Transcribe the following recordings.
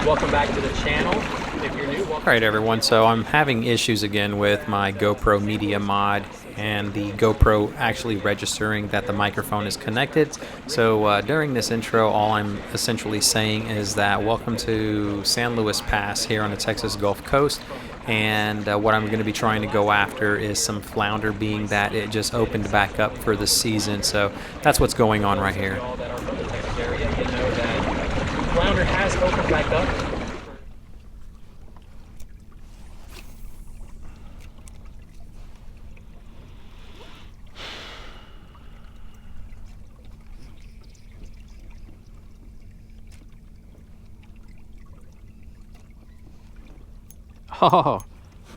Welcome back to the channel. If you're new, welcome. Alright everyone, so I'm having issues again with my GoPro Media mod and the GoPro actually registering that the microphone is connected. So during this intro, all I'm essentially saying is that welcome to San Luis Pass here on the Texas Gulf Coast. And what I'm going to be trying to go after is some flounder, being that it just opened back up for the season. So that's what's going on right here. All that are from the Texas area, you know that flounder has opened back up. Oh,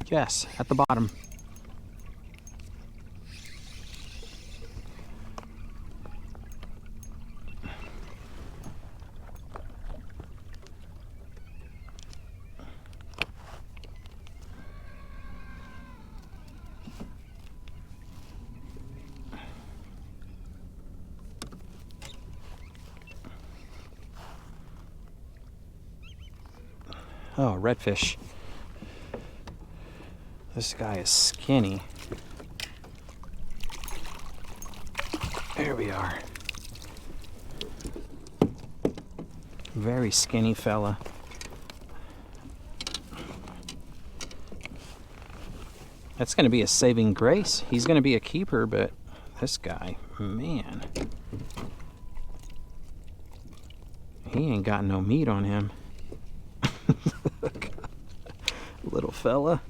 yes, at the bottom. Oh, redfish. This guy is skinny. There we are. Very skinny fella. That's going to be a saving grace. He's going to be a keeper, but this guy, man. He ain't got no meat on him. Little fella.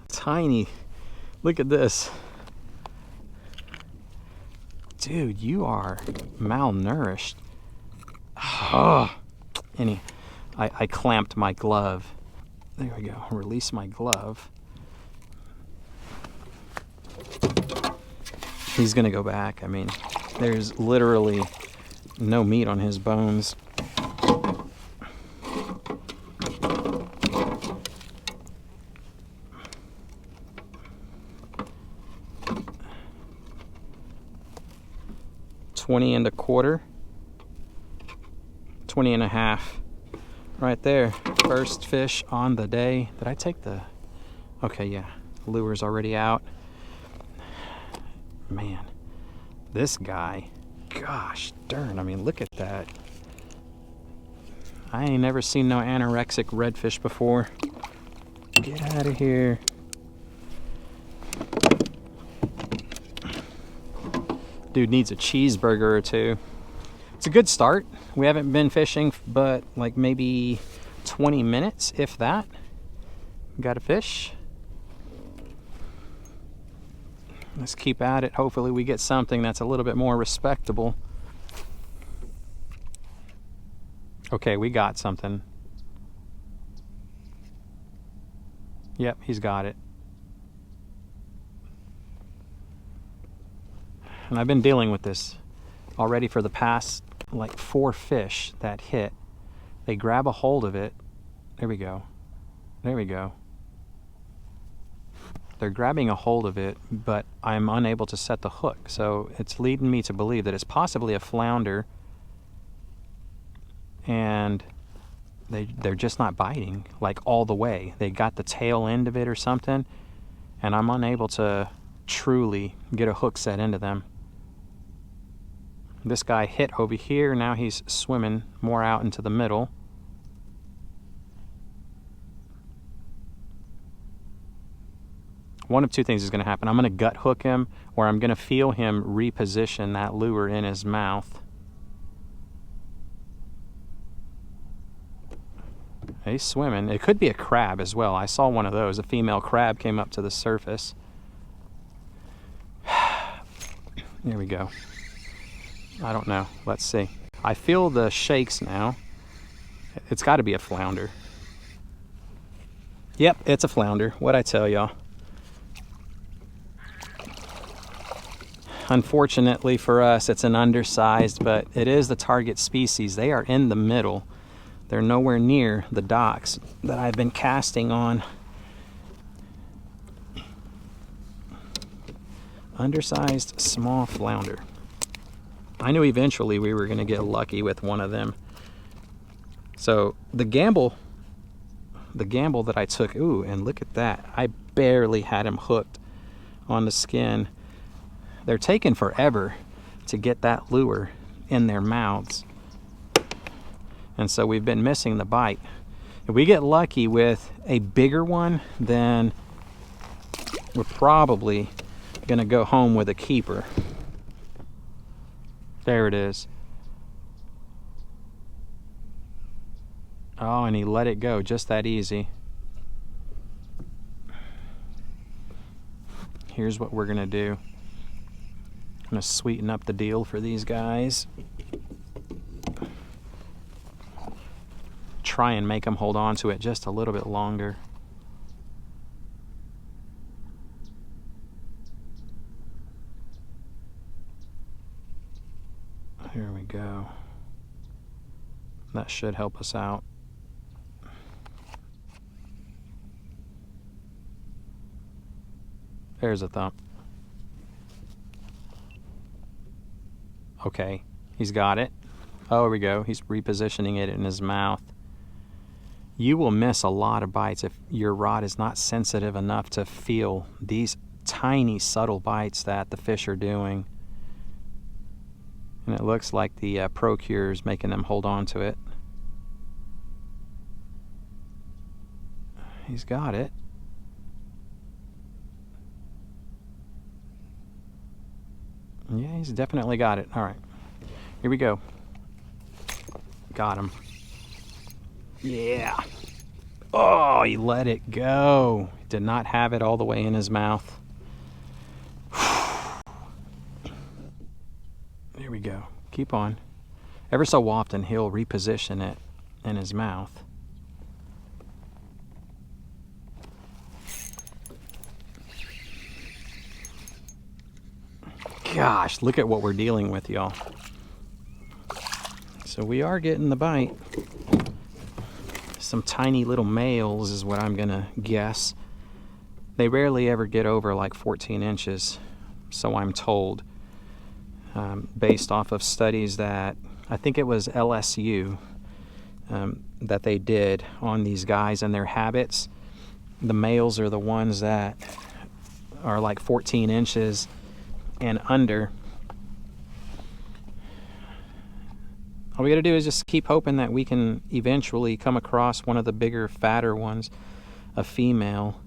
Tiny. Look at this. Dude, you are malnourished. Oh. I clamped my glove. There we go. Release my glove. He's gonna go back. I mean, there's literally no meat on his bones. $20 and a quarter, 20 and a half, right there. First fish on the day. Did I take the? Okay, yeah. Lure's already out. Man, this guy. Gosh darn! I mean, look at that. I ain't never seen no anorexic redfish before. Get out of here. Dude needs a cheeseburger or two. It's a good start. We haven't been fishing but like maybe 20 minutes, if that. Got a fish. Let's keep at it. Hopefully we get something that's a little bit more respectable. Okay, we got something. Yep, he's got it. And I've been dealing with this already for the past like 4 fish that hit. They grab a hold of it. There we go. There we go. They're grabbing a hold of it, but I'm unable to set the hook. So it's leading me to believe that it's possibly a flounder, and they're just not biting like all the way. They got the tail end of it or something, and I'm unable to truly get a hook set into them. This guy hit over here. Now he's swimming more out into the middle. One of two things is going to happen. I'm going to gut hook him, or I'm going to feel him reposition that lure in his mouth. He's swimming. It could be a crab as well. I saw one of those. A female crab came up to the surface. There we go. I don't know. Let's see. I feel the shakes now. It's got to be a flounder. Yep, it's a flounder. What'd I tell y'all? Unfortunately for us, it's an undersized, but it is the target species. They are in the middle. They're nowhere near the docks that I've been casting on. Undersized small flounder. I knew eventually we were going to get lucky with one of them. So the gamble that I took, ooh, and look at that. I barely had him hooked on the skin. They're taking forever to get that lure in their mouths. And so we've been missing the bite. If we get lucky with a bigger one, then we're probably gonna go home with a keeper. There it is. Oh, and he let it go just that easy. Here's what we're gonna do. I'm gonna sweeten up the deal for these guys. Try and make them hold on to it just a little bit longer. Here we go. That should help us out. There's a thump. Okay, he's got it. Oh, here we go. He's repositioning it in his mouth. You will miss a lot of bites if your rod is not sensitive enough to feel these tiny, subtle bites that the fish are doing. And it looks like the Procure is making them hold on to it. He's got it. Yeah, he's definitely got it. All right, here we go. Got him. Yeah. Oh, he let it go. Did not have it all the way in his mouth. There we go. Keep on. Ever so often, he'll reposition it in his mouth. Gosh, look at what we're dealing with, y'all. So we are getting the bite. Some tiny little males is what I'm gonna guess. They rarely ever get over like 14 inches, so I'm told, based off of studies that I think it was LSU that they did on these guys and their habits. The males are the ones that are like 14 inches and under. All we gotta do is just keep hoping that we can eventually come across one of the bigger, fatter ones, a female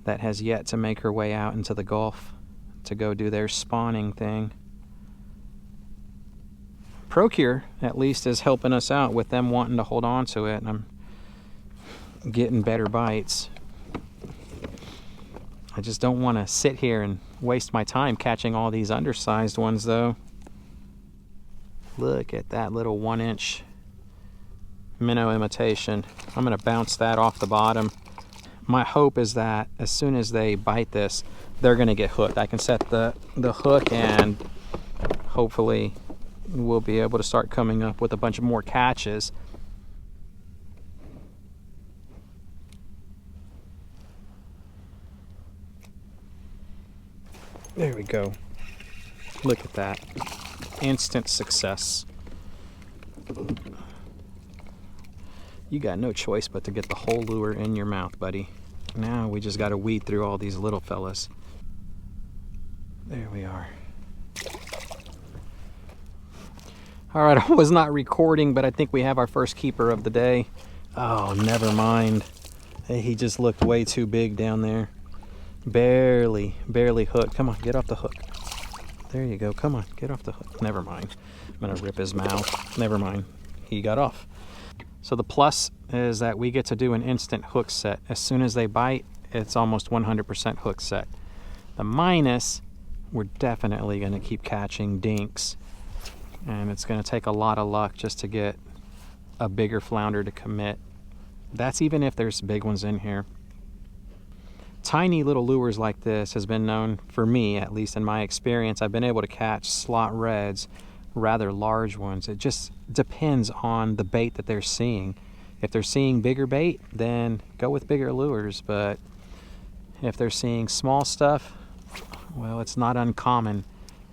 that has yet to make her way out into the Gulf to go do their spawning thing. Procure, at least, is helping us out with them wanting to hold on to it, and I'm getting better bites. I just don't want to sit here and waste my time catching all these undersized ones, though. Look at that little 1-inch minnow imitation. I'm going to bounce that off the bottom. My hope is that as soon as they bite this, they're going to get hooked. I can set the hook, and hopefully we'll be able to start coming up with a bunch of more catches. There we go. Look at that. Instant success. You got no choice but to get the whole lure in your mouth, buddy. Now we just got to weed through all these little fellas. There we are. All right, I was not recording, but I think we have our first keeper of the day. Oh, never mind. Hey, he just looked way too big down there. Barely hooked. Come on, get off the hook. There you go. Come on, get off the hook. Never mind. I'm gonna rip his mouth. Never mind. He got off. So the plus is that we get to do an instant hook set. As soon as they bite, it's almost 100% hook set. The minus, we're definitely gonna keep catching dinks. And it's gonna take a lot of luck just to get a bigger flounder to commit. That's even if there's big ones in here. Tiny little lures like this has been known, for me at least in my experience, I've been able to catch slot reds, rather large ones. It just depends on the bait that they're seeing. If they're seeing bigger bait, then go with bigger lures, but if they're seeing small stuff, well, it's not uncommon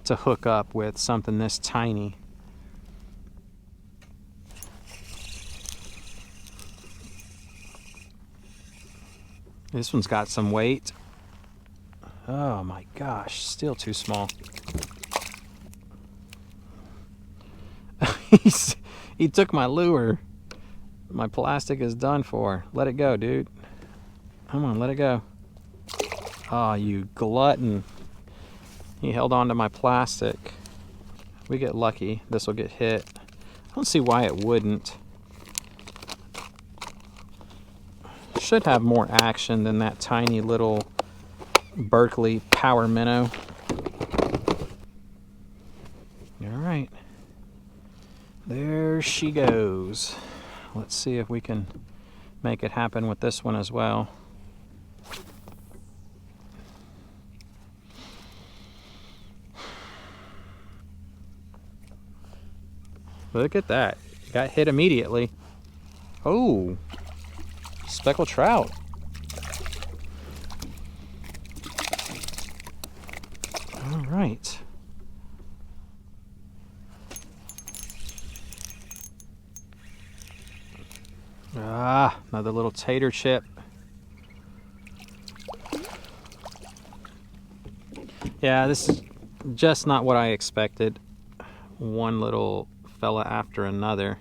to hook up with something this tiny. This one's got some weight. Oh my gosh, still too small. He took my lure. My plastic is done for. Let it go, dude. Come on, let it go. Oh, you glutton. He held on to my plastic. We get lucky. This will get hit. I don't see why it wouldn't. Should have more action than that tiny little Berkeley power minnow. All right. There she goes. Let's see if we can make it happen with this one as well. Look at that. Got hit immediately. Oh, speckled trout. All right. Ah, another little tater chip. Yeah, this is just not what I expected. One little fella after another.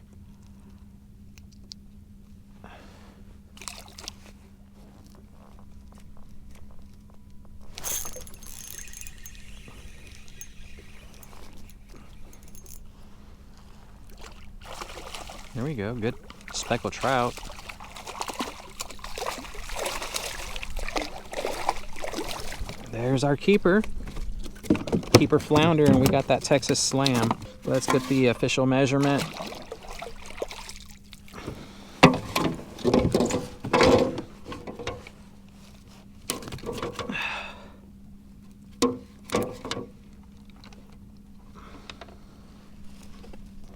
There we go, good speckled trout. There's our keeper flounder, and we got that Texas slam. Let's get the official measurement.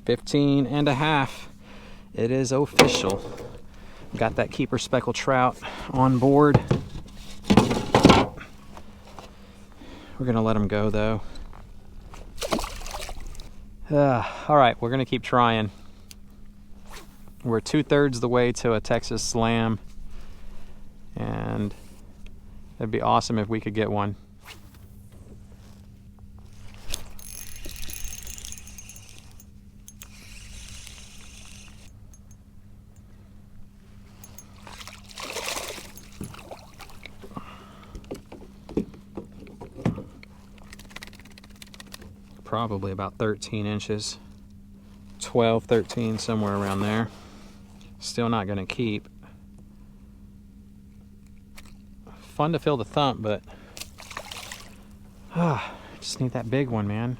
$15.5. It is official. Got that keeper speckled trout on board. We're gonna let him go though. All right, we're gonna keep trying. We're 2/3 the way to a Texas slam, and it'd be awesome if we could get one. Probably about 13 inches, 12, 13, somewhere around there. Still not gonna keep. Fun to feel the thump, but just need that big one, man.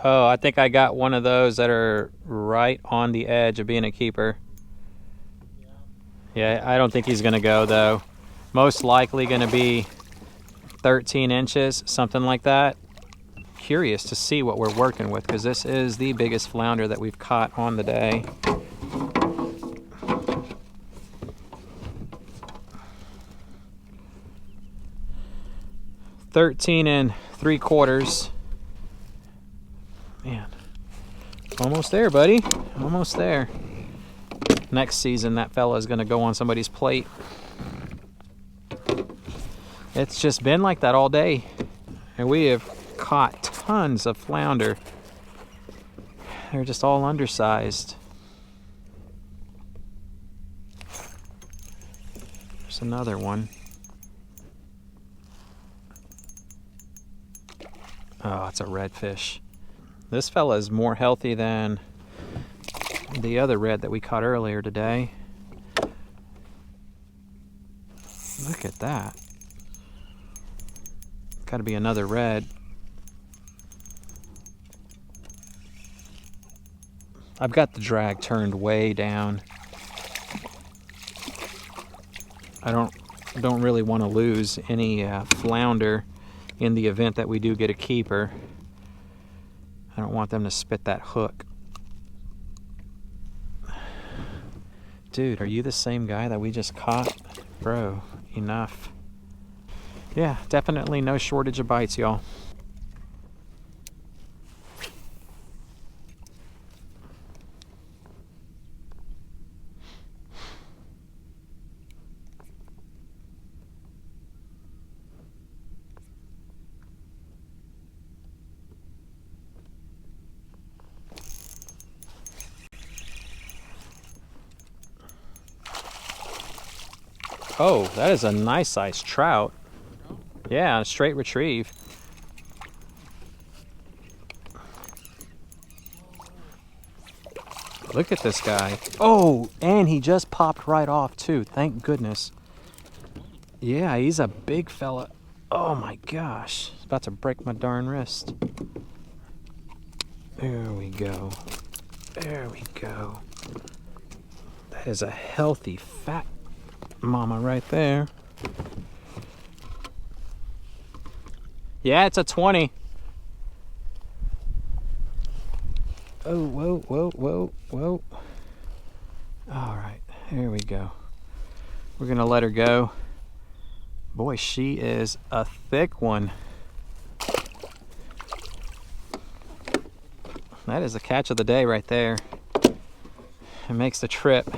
Oh, I think I got one of those that are right on the edge of being a keeper. Yeah, I don't think he's gonna go though. Most likely gonna be 13 inches, something like that. Curious to see what we're working with, because this is the biggest flounder that we've caught on the day. $13 3/4. Man, almost there, buddy. Almost there. Next season, that fella is going to go on somebody's plate. It's just been like that all day, and we have caught tons of flounder. They're just all undersized. There's another one. Oh, it's a redfish. This fella is more healthy than the other red that we caught earlier today. Look at that. Got to be another red. I've got the drag turned way down. I don't really want to lose any flounder in the event that we do get a keeper. I don't want them to spit that hook. Dude, are you the same guy that we just caught? Bro, enough. Yeah, definitely no shortage of bites, y'all. Oh, that is a nice sized trout. Yeah, a straight retrieve. Look at this guy. Oh, and he just popped right off too. Thank goodness. Yeah, he's a big fella. Oh my gosh. It's about to break my darn wrist. There we go. There we go. That is a healthy, fat mama right there. Yeah, it's a 20. Oh, whoa, whoa, whoa, whoa. All right, here we go. We're gonna let her go. Boy, she is a thick one. That is the catch of the day right there. It makes the trip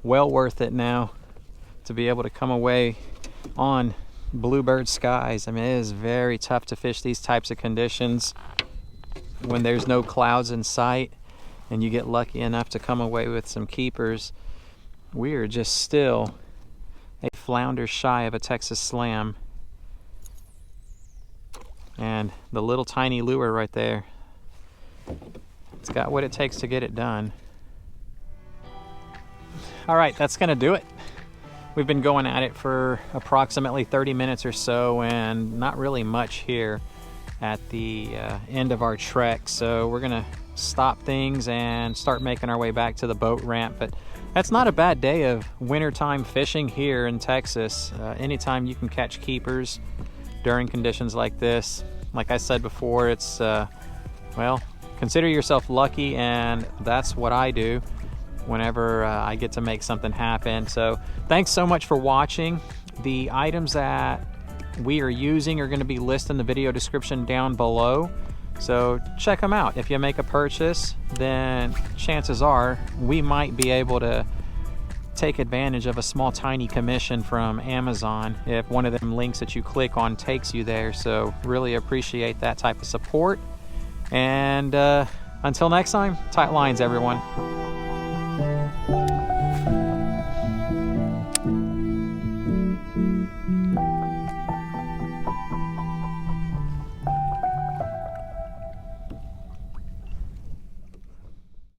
well worth it now to be able to come away on bluebird skies. I mean, it is very tough to fish these types of conditions when there's no clouds in sight and you get lucky enough to come away with some keepers. We are just still a flounder shy of a Texas slam. And the little tiny lure right there, it's got what it takes to get it done. All right, that's gonna do it. We've been going at it for approximately 30 minutes or so, and not really much here at the end of our trek. So we're gonna stop things and start making our way back to the boat ramp. But that's not a bad day of wintertime fishing here in Texas. Anytime you can catch keepers during conditions like this, like I said before, it's, well, consider yourself lucky, and that's what I do whenever I get to make something happen. So thanks so much for watching. The items that we are using are going to be listed in the video description down below, so check them out. If you make a purchase, then chances are we might be able to take advantage of a small tiny commission from Amazon if one of them links that you click on takes you there. So really appreciate that type of support, and until next time, tight lines everyone.